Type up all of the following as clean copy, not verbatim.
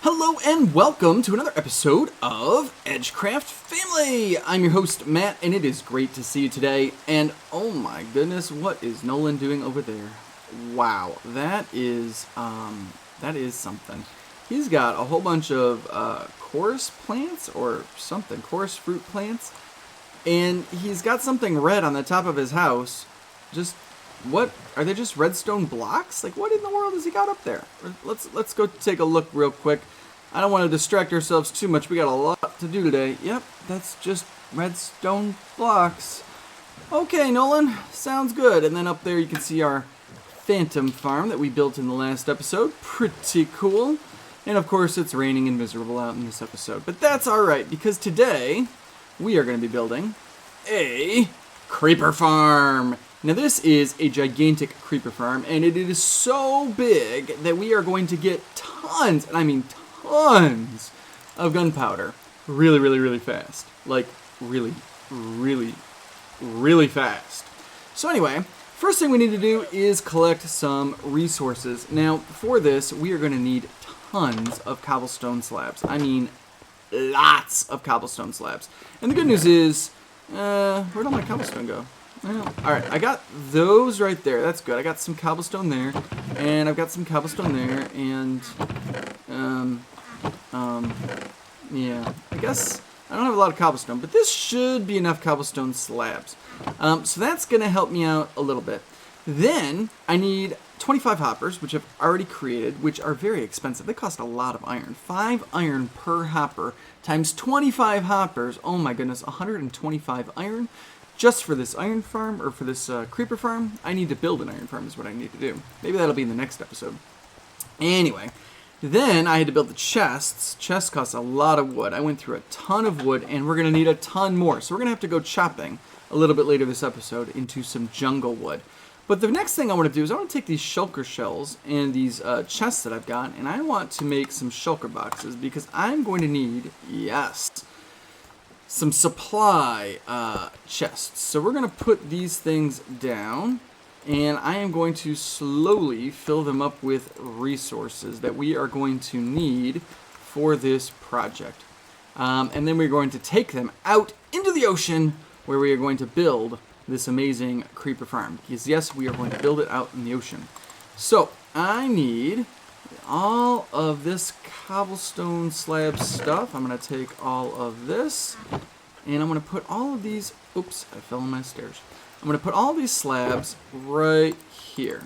Hello and welcome to another episode of EdgeCraft Family. I'm your host, Matt, and it is great to see you today. And oh my goodness, what is Nolan doing over there? Wow, that is something. He's got a whole bunch of chorus plants or something, chorus fruit plants, and he's got something red on the top of his house. What are they? Just redstone blocks? Like, what in the world has he got up there? Let's go take a look real quick. I don't want to distract ourselves too much. We got a lot to do today. Yep, that's just redstone blocks. Okay, Nolan, sounds good. And then up there you can see our phantom farm that we built in the last episode. Pretty cool. And of course, it's raining and miserable out in this episode. But that's all right, because today we are going to be building a creeper farm. Now this is a gigantic creeper farm, and it is so big that we are going to get tons, and I mean tons, of gunpowder really fast. Like, really fast. So anyway, first thing we need to do is collect some resources. Now, for this, we are going to need tons of cobblestone slabs. I mean, lots of cobblestone slabs. And the good news is, where'd all my cobblestone go? Well, alright, I got those right there. That's good. I got some cobblestone there, and I've got some cobblestone there, and, yeah. I guess I don't have a lot of cobblestone, but this should be enough cobblestone slabs. So that's going to help me out a little bit. Then, I need 25 hoppers, which I've already created, which are very expensive. They cost a lot of iron. 5 iron per hopper times 25 hoppers. Oh my goodness, 125 iron. Just for this iron farm, or for this creeper farm. I need to build an iron farm is what I need to do. Maybe that'll be in the next episode. Anyway, then I had to build the chests. Chests cost a lot of wood. I went through a ton of wood, and we're going to need a ton more. So we're going to have to go chopping a little bit later this episode into some jungle wood. But the next thing I want to do is I want to take these shulker shells and these chests that I've got, and I want to make some shulker boxes because I'm going to need, yes, some supply chests. So we're going to put these things down, and I am going to slowly fill them up with resources that we are going to need for this project. And then we're going to take them out into the ocean where we are going to build this amazing creeper farm. Because yes, we are going to build it out in the ocean. So I need all of this cobblestone slab stuff. I'm going to take all of this, and I'm going to put all of these, oops, I fell on my stairs. I'm going to put all these slabs right here.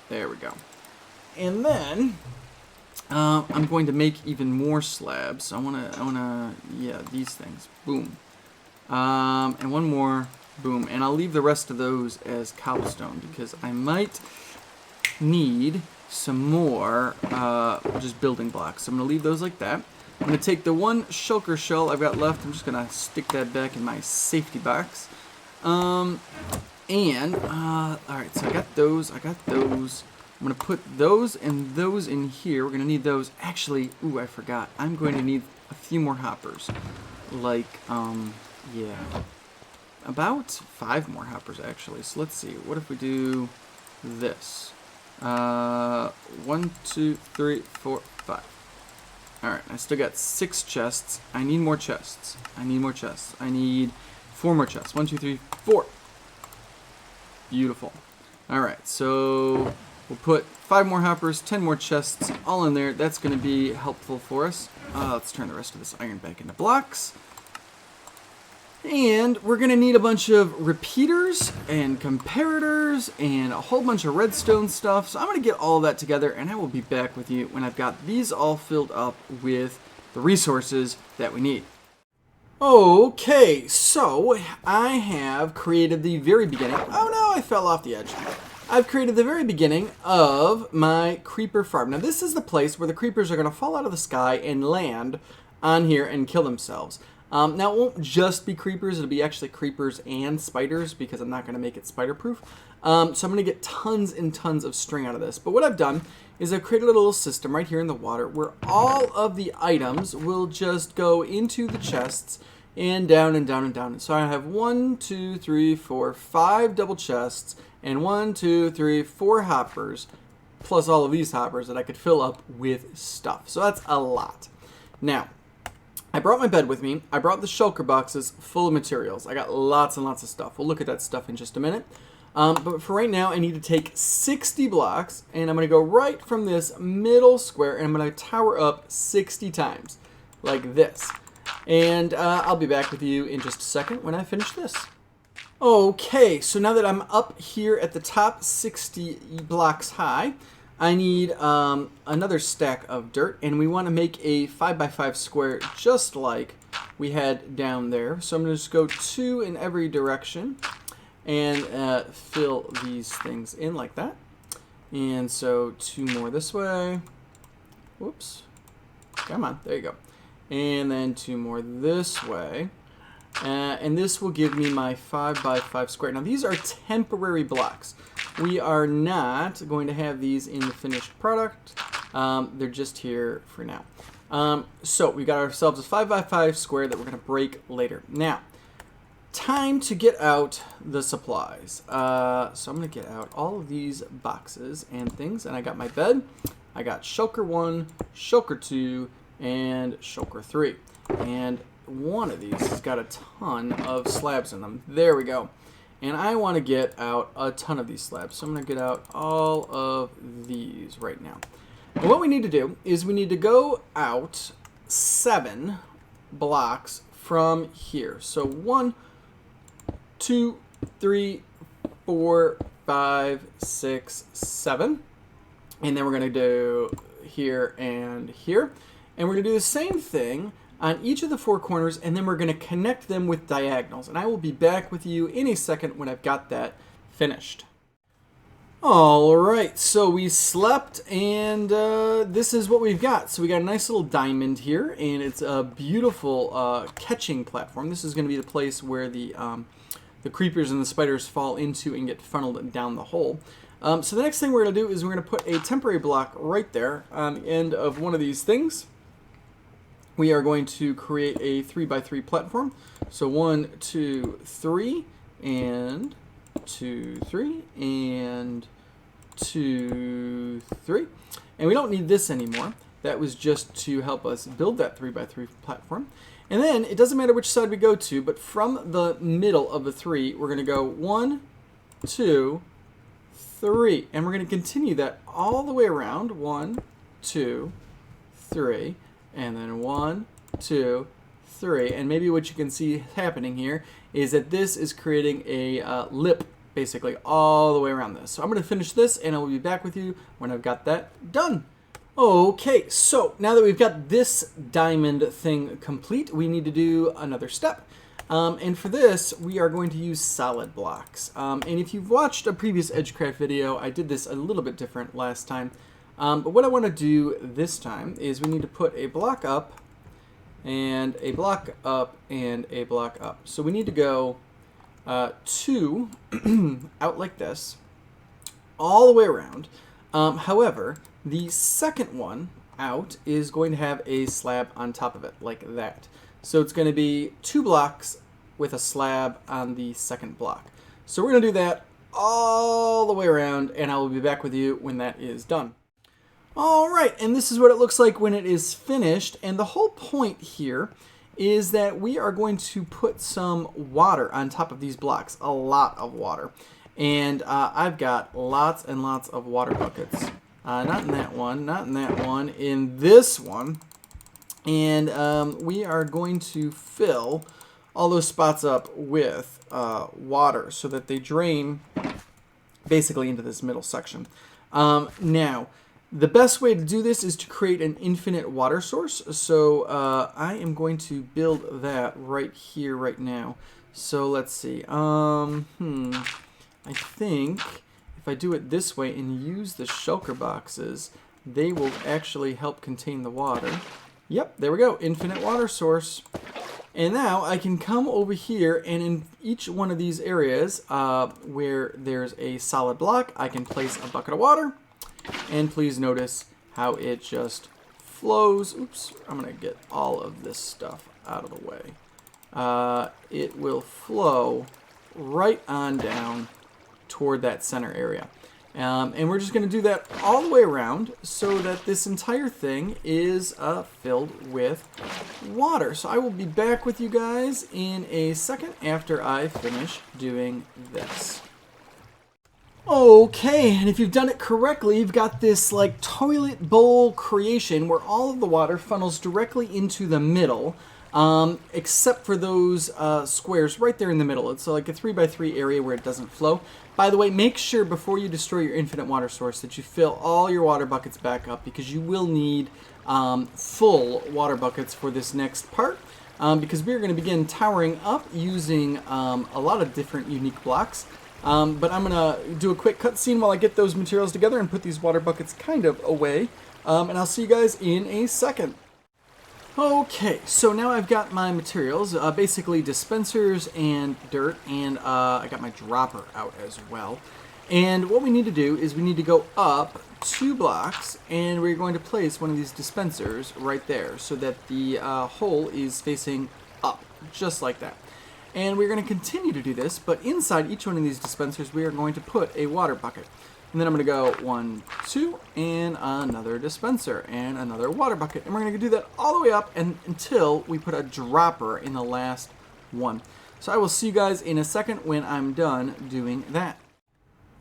There we go. And then I'm going to make even more slabs. I want to, yeah, these things. Boom. And one more. Boom. And I'll leave the rest of those as cobblestone because I might need some more just building blocks. So I'm going to leave those like that. I'm going to take the one shulker shell I've got left. I'm just going to stick that back in my safety box. Alright, so I got those. I'm going to put those and those in here. We're going to need those. Actually, ooh, I forgot. I'm going to need a few more hoppers. Like, yeah. About 5 more hoppers, actually. So let's see. What if we do this? 1, 2, 3, 4, 5. Alright, I still got 6 chests. I need more chests. I need 4 more chests. 1, 2, 3, 4. Beautiful. Alright, so we'll put 5 more hoppers, 10 more chests, all in there. That's going to be helpful for us. Let's turn the rest of this iron back into blocks. And we're going to need a bunch of repeaters and comparators and a whole bunch of redstone stuff. So I'm going to get all of that together, and I will be back with you when I've got these all filled up with the resources that we need. Okay, so I have created the very beginning. Oh no, I fell off the edge. I've created the very beginning of my creeper farm. Now this is the place where the creepers are going to fall out of the sky and land on here and kill themselves. Now, it won't just be creepers. It'll be actually creepers and spiders because I'm not going to make it spider-proof. So I'm going to get tons and tons of string out of this. But what I've done is I've created a little system right here in the water where all of the items will just go into the chests and down and down and down. So I have 1, 2, 3, 4, 5 double chests and 1, 2, 3, 4 hoppers plus all of these hoppers that I could fill up with stuff. So that's a lot. Now, I brought my bed with me. I brought the shulker boxes full of materials. I got lots and lots of stuff. We'll look at that stuff in just a minute. But for right now, I need to take 60 blocks, and I'm going to go right from this middle square, and I'm going to tower up 60 times, like this. And I'll be back with you in just a second when I finish this. Okay, so now that I'm up here at the top 60 blocks high, I need another stack of dirt, and we want to make a 5x5 square just like we had down there. So I'm going to just go 2 in every direction and fill these things in like that. And so 2 more this way. Whoops. Come on, there you go. And then 2 more this way. And this will give me my 5x5 square. Now these are temporary blocks. We are not going to have these in the finished product. They're just here for now. So we got ourselves a 5x5 square that we're going to break later. Now, time to get out the supplies. So I'm going to get out all of these boxes and things. And I got my bed. I got shulker 1, shulker 2, and shulker 3. And one of these has got a ton of slabs in them. There we go. And I want to get out a ton of these slabs. So I'm going to get out all of these right now. And what we need to do is we need to go out 7 blocks from here. So 1, 2, 3, 4, 5, 6, 7. And then we're going to do here and here. And we're going to do the same thing on each of the 4 corners, and then we're going to connect them with diagonals. And I will be back with you in a second when I've got that finished. All right, so we slept, and this is what we've got. So we got a nice little diamond here, and it's a beautiful catching platform. This is going to be the place where the creepers and the spiders fall into and get funneled down the hole. So the next thing we're going to do is we're going to put a temporary block right there on the end of one of these things. We are going to create a 3x3 platform. So 1, 2, 3, and 2, 3, and 2, 3. And we don't need this anymore. That was just to help us build that 3x3 platform. And then it doesn't matter which side we go to, but from the middle of the 3, we're going to go 1, 2, 3. And we're going to continue that all the way around. 1, 2, 3. And then 1, 2, 3. And maybe what you can see happening here is that this is creating a lip, basically, all the way around this. So I'm going to finish this, and I will be back with you when I've got that done. Okay, so now that we've got this diamond thing complete, we need to do another step. And for this, we are going to use solid blocks. And if you've watched a previous EdgeCraft video, I did this a little bit different last time. But what I want to do this time is we need to put a block up, and a block up, and a block up. So we need to go 2 out like this, all the way around. However, the second one out is going to have a slab on top of it, like that. So it's going to be 2 blocks with a slab on the second block. So we're going to do that all the way around, and I will be back with you when that is done. All right, and this is what it looks like when it is finished. And the whole point here is that we are going to put some water on top of these blocks, a lot of water. And I've got lots and lots of water buckets. Not in that one, not in that one, in this one. And we are going to fill all those spots up with water so that they drain basically into this middle section. Now, the best way to do this is to create an infinite water source. So I am going to build that right here, right now. So let's see. I think if I do it this way and use the shulker boxes, they will actually help contain the water. Yep, there we go. Infinite water source. And now I can come over here, and in each one of these areas where there's a solid block, I can place a bucket of water. And please notice how it just flows. Oops, I'm going to get all of this stuff out of the way. It will flow right on down toward that center area. And we're just going to do that all the way around so that this entire thing is filled with water. So I will be back with you guys in a second after I finish doing this. Okay, and if you've done it correctly, you've got this like toilet bowl creation where all of the water funnels directly into the middle, except for those squares right there in the middle. It's like a 3x3 area where it doesn't flow. By the way, make sure before you destroy your infinite water source that you fill all your water buckets back up, because you will need full water buckets for this next part. Because we're going to begin towering up using a lot of different unique blocks. But I'm going to do a quick cutscene while I get those materials together and put these water buckets kind of away. And I'll see you guys in a second. Okay, so now I've got my materials, basically dispensers and dirt, and I got my dropper out as well. And what we need to do is we need to go up 2 blocks, and we're going to place one of these dispensers right there so that the hole is facing up, just like that. And we're going to continue to do this, but inside each one of these dispensers, we are going to put a water bucket. And then I'm going to go 1, 2, and another dispenser, and another water bucket. And we're going to do that all the way up until we put a dropper in the last one. So I will see you guys in a second when I'm done doing that.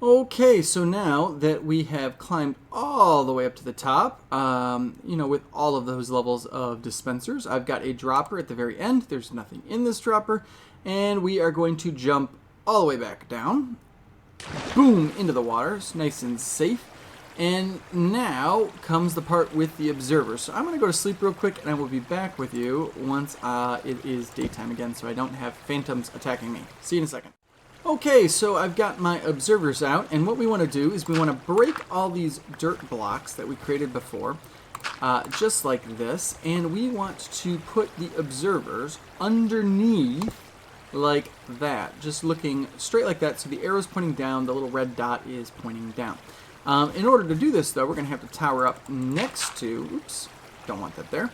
Okay, so now that we have climbed all the way up to the top, with all of those levels of dispensers, I've got a dropper at the very end. There's nothing in this dropper. And we are going to jump all the way back down. Boom, into the water. It's nice and safe. And now comes the part with the observer. So I'm going to go to sleep real quick, and I will be back with you once it is daytime again, so I don't have phantoms attacking me. See you in a second. Okay, so I've got my observers out, and what we want to do is we want to break all these dirt blocks that we created before, just like this, and we want to put the observers underneath like that, just looking straight like that, so the arrow's pointing down, the little red dot is pointing down. In order to do this, though, we're going to have to tower up next to, oops, don't want that there.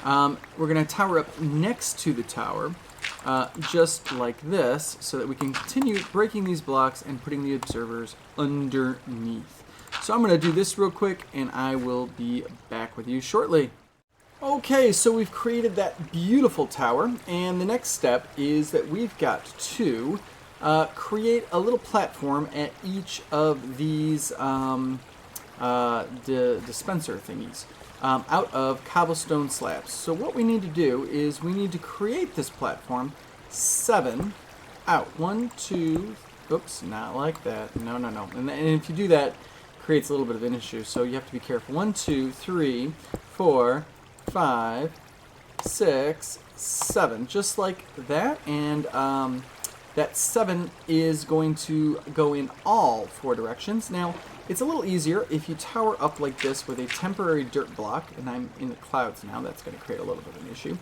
We're going to tower up next to the tower, just like this, so that we can continue breaking these blocks and putting the observers underneath. So I'm going to do this real quick, and I will be back with you shortly. Okay, so we've created that beautiful tower, and the next step is that we've got to create a little platform at each of these dispenser thingies out of cobblestone slabs. So what we need to do is we need to create this platform 7 out. 1, 2, oops, not like that. No. And if you do that, it creates a little bit of an issue, so you have to be careful. 1, 2, 3, 4, 5, 6, 7, just like that, and that 7 is going to go in all 4 directions. Now, it's a little easier if you tower up like this with a temporary dirt block, and I'm in the clouds now, that's going to create a little bit of an issue.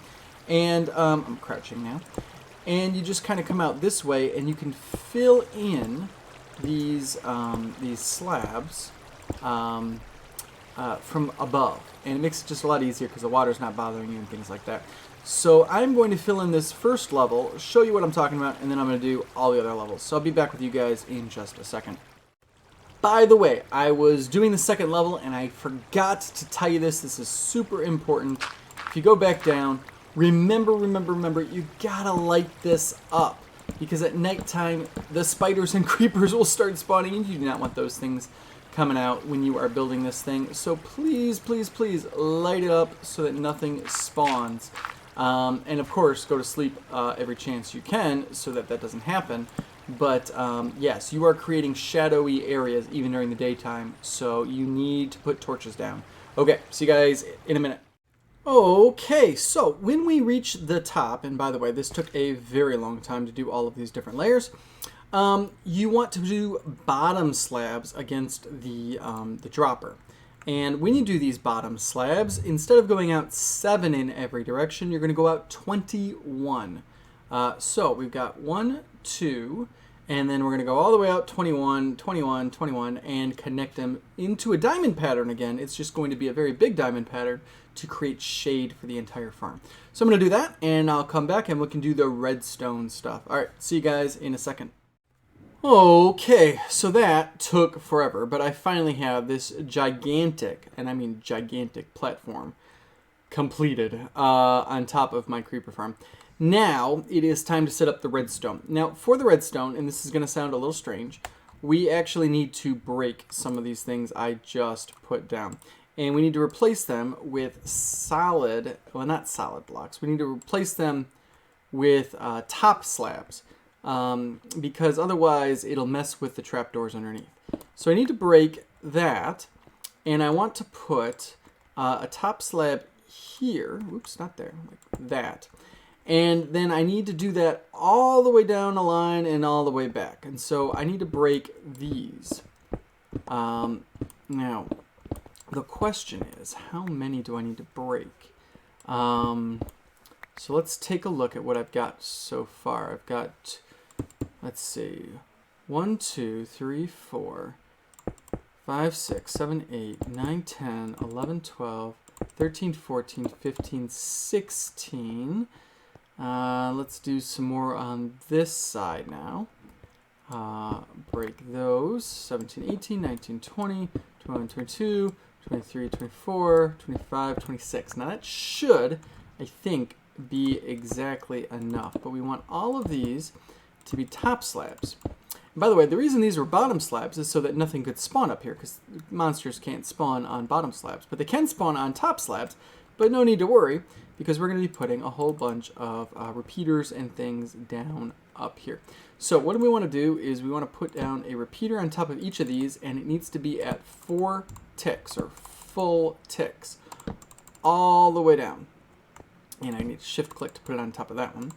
And I'm crouching now. And you just kind of come out this way, and you can fill in these slabs from above. And it makes it just a lot easier because the water's not bothering you and things like that. So I'm going to fill in this first level, show you what I'm talking about, and then I'm going to do all the other levels. So I'll be back with you guys in just a second. By the way, I was doing the second level and I forgot to tell you this. This is super important. If you go back down, remember, you gotta light this up, because at nighttime the spiders and creepers will start spawning, and you do not want those things coming out when you are building this thing. So please light it up so that nothing spawns. And of course, go to sleep every chance you can so that that doesn't happen. But yes, you are creating shadowy areas even during the daytime, so you need to put torches down. Okay, see you guys in a minute. Okay, so when we reach the top, and by the way, this took a very long time to do all of these different layers, you want to do bottom slabs against the dropper. And when you do these bottom slabs, instead of going out 7 in every direction, you're going to go out 21. So we've got 1, 2, and then we're going to go all the way out 21, 21, 21, and connect them into a diamond pattern again. It's just going to be a very big diamond pattern to create shade for the entire farm. So I'm going to do that, and I'll come back and we can do the redstone stuff. All right, see you guys in a second. Okay, so that took forever, but I finally have this gigantic, and I mean gigantic, platform completed on top of my creeper farm. Now it is time to set up the redstone. Now for the redstone, and this is going to sound a little strange, we actually need to break some of these things I just put down. And we need to replace them with solid, well, not solid blocks. We need to replace them with top slabs. Because otherwise it'll mess with the trapdoors underneath. So I need to break that, and I want to put a top slab here. Oops, not there, like that. And then I need to do that all the way down the line and all the way back. And so I need to break these. Now, the question is, how many do I need to break? So let's take a look at what I've got so far. I've got, let's see, 1, 2, 3, 4, 5, 6, 7, 8, 9, 10, 11, 12, 13, 14, 15, 16. Let's do some more on this side now. Break those. 17, 18, 19, 20, 21, 22, 23, 24, 25, 26. Now that should, I think, be exactly enough. But we want all of these to be top slabs. And by the way, the reason these were bottom slabs is so that nothing could spawn up here, because monsters can't spawn on bottom slabs. But they can spawn on top slabs, but no need to worry, because we're going to be putting a whole bunch of repeaters and things down up here. So what we want to do is we want to put down a repeater on top of each of these, and it needs to be at 4 ticks, or full ticks, all the way down. And I need to shift click to put it on top of that one.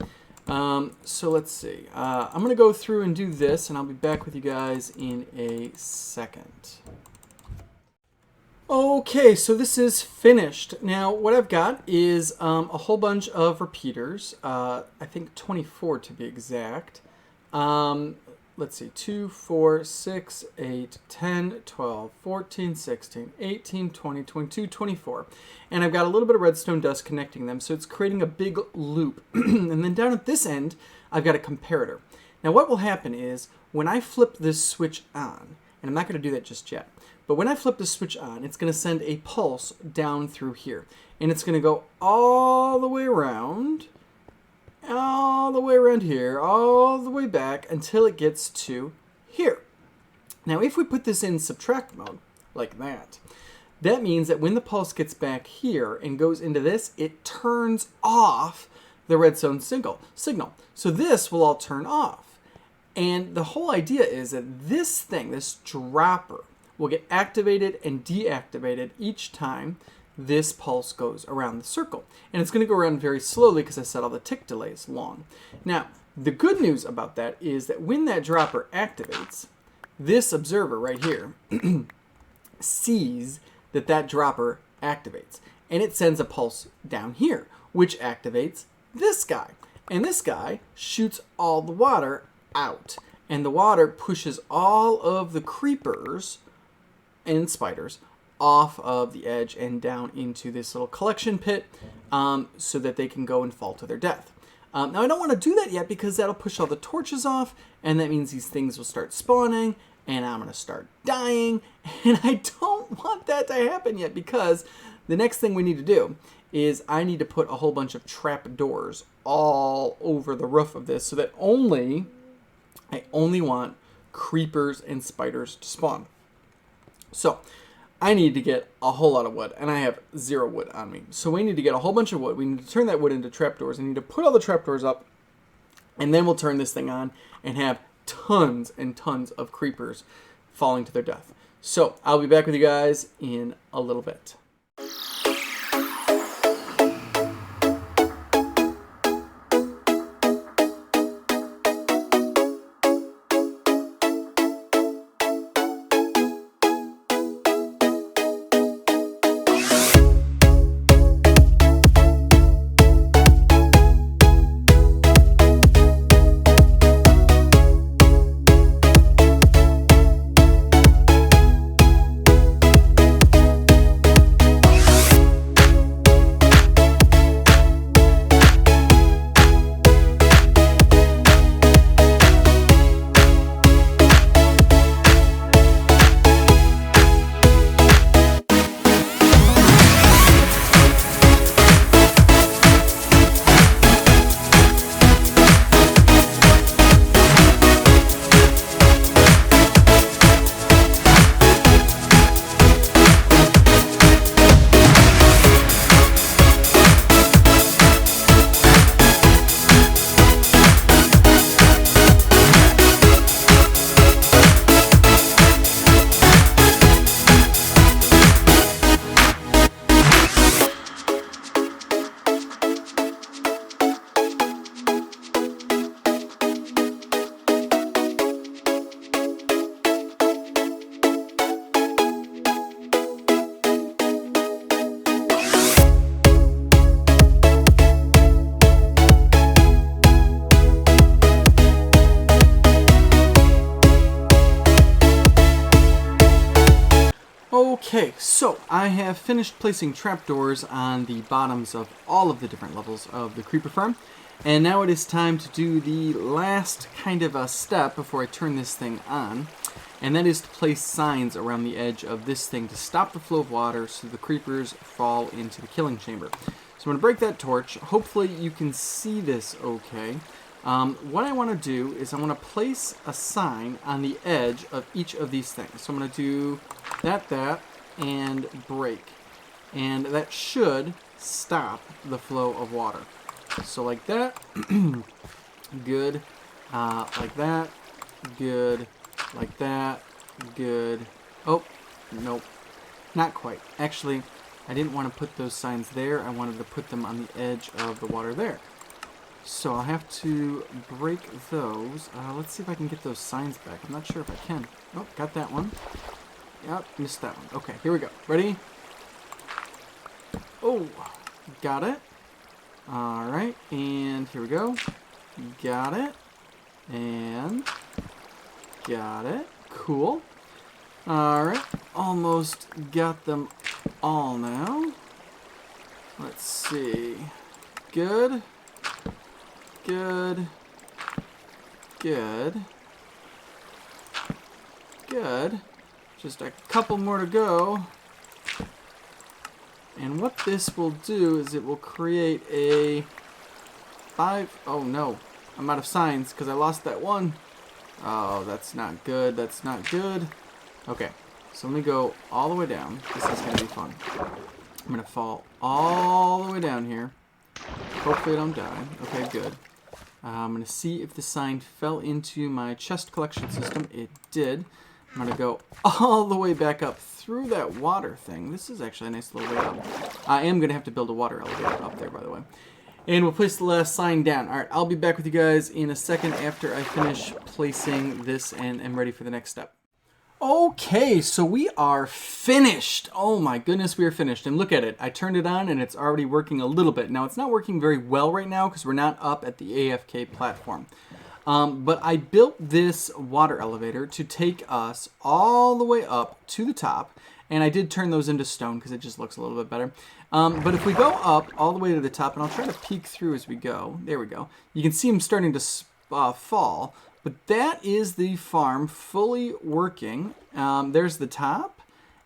So let's see. I'm going to go through and do this, and I'll be back with you guys in a second. Okay, so this is finished. Now, what I've got is a whole bunch of repeaters. I think 24 to be exact. Let's see, 2, 4, 6, 8, 10, 12, 14, 16, 18, 20, 22, 24. And I've got a little bit of redstone dust connecting them, so it's creating a big loop. And then down at this end, I've got a comparator. Now what will happen is, when I flip this switch on, and I'm not going to do that just yet, but when I flip the switch on, it's going to send a pulse down through here. And it's going to go all the way around, all the way around here, all the way back until it gets to here. Now, if we put this in subtract mode, like that, that means that when the pulse gets back here and goes into this, it turns off the redstone signal. So this will all turn off. And the whole idea is that this thing, this dropper, will get activated and deactivated each time this pulse goes around the circle. And it's going to go around very slowly because I set all the tick delays long. Now, the good news about that is that when that dropper activates, this observer right here sees that that dropper activates. And it sends a pulse down here, which activates this guy. And this guy shoots all the water out. And the water pushes all of the creepers and spiders off of the edge and down into this little collection pit so that they can go and fall to their death. Now I don't want to do that yet because that'll push all the torches off, and that means these things will start spawning and I'm going to start dying, and I don't want that to happen yet because the next thing we need to do is I need to put a whole bunch of trap doors all over the roof of this so that I only want creepers and spiders to spawn. So I need to get a whole lot of wood, and I have 0 wood on me. So we need to get a whole bunch of wood. We need to turn that wood into trapdoors. I need to put all the trapdoors up, and then we'll turn this thing on and have tons and tons of creepers falling to their death. So I'll be back with you guys in a little bit. Okay, so I have finished placing trapdoors on the bottoms of all of the different levels of the creeper farm. And now it is time to do the last kind of a step before I turn this thing on. And that is to place signs around the edge of this thing to stop the flow of water so the creepers fall into the killing chamber. So I'm going to break that torch. Hopefully you can see this okay. What I want to do is I want to place a sign on the edge of each of these things. So I'm going to do that, and break. And that should stop the flow of water. So like that, good, like that, good, like that, good. Oh, nope, not quite. Actually, I didn't want to put those signs there. I wanted to put them on the edge of the water there. So I'll have to break those. Let's see if I can get those signs back. I'm not sure if I can. Oh, got that one. Yep, missed that one. Okay, here we go. Ready? Oh, got it. All right, and here we go. Got it. And got it. Cool. All right, almost got them all now. Let's see. Good. Good. Good. Good. Just a couple more to go. And what this will do is it will create a 5. Oh no, I'm out of signs because I lost that one. Oh, that's not good. That's not good. Okay, so let me go all the way down. This is going to be fun. I'm going to fall all the way down here. Hopefully I don't die. Okay, good. I'm going to see if the sign fell into my chest collection system. It did. I'm going to go all the way back up through that water thing. This is actually a nice little way up. I am going to have to build a water elevator up there, by the way. And we'll place the last sign down. All right, I'll be back with you guys in a second after I finish placing this and am ready for the next step. Okay, so we are finished. Oh my goodness, we are finished. And look at it. I turned it on and it's already working a little bit. Now, it's not working very well right now because we're not up at the AFK platform. But I built this water elevator to take us all the way up to the top. And I did turn those into stone because it just looks a little bit better. But if we go up all the way to the top, and I'll try to peek through as we go. There we go. You can see them starting to fall. But that is the farm fully working. There's the top.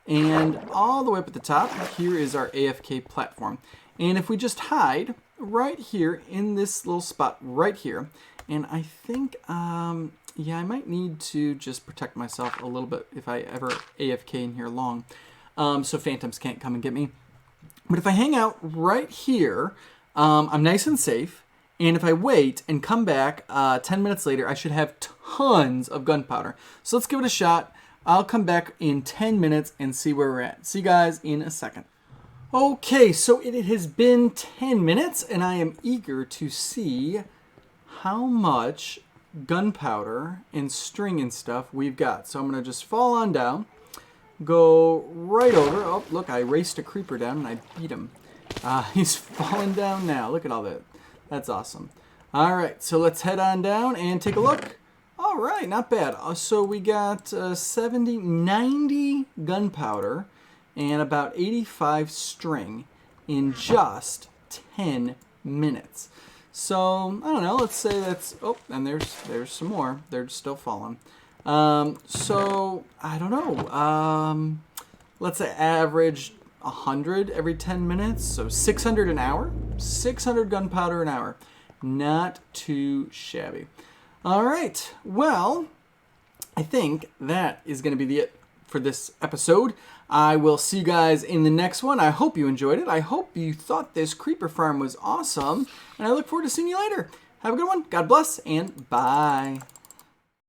And all the way up at the top, here is our AFK platform. And if we just hide right here in this little spot right here, and I think, yeah, I might need to just protect myself a little bit if I ever AFK in here long, so phantoms can't come and get me. But if I hang out right here, I'm nice and safe. And if I wait and come back 10 minutes later, I should have tons of gunpowder. So let's give it a shot. I'll come back in 10 minutes and see where we're at. See you guys in a second. Okay, so it has been 10 minutes, and I am eager to see how much gunpowder and string and stuff we've got. So I'm going to just fall on down, go right over. Oh, look, I raced a creeper down and I beat him. He's falling down now. Look at all that. That's awesome. All right, so let's head on down and take a look. All right, not bad. So we got 90 gunpowder and about 85 string in just 10 minutes. So, I don't know, let's say that's, oh, and there's some more. They're still falling. So, I don't know. Let's say average 100 every 10 minutes. So 600 an hour. 600 gunpowder an hour. Not too shabby. All right. Well, I think that is going to be it for this episode. I will see you guys in the next one. I hope you enjoyed it. I hope you thought this creeper farm was awesome. And I look forward to seeing you later. Have a good one. God bless and bye.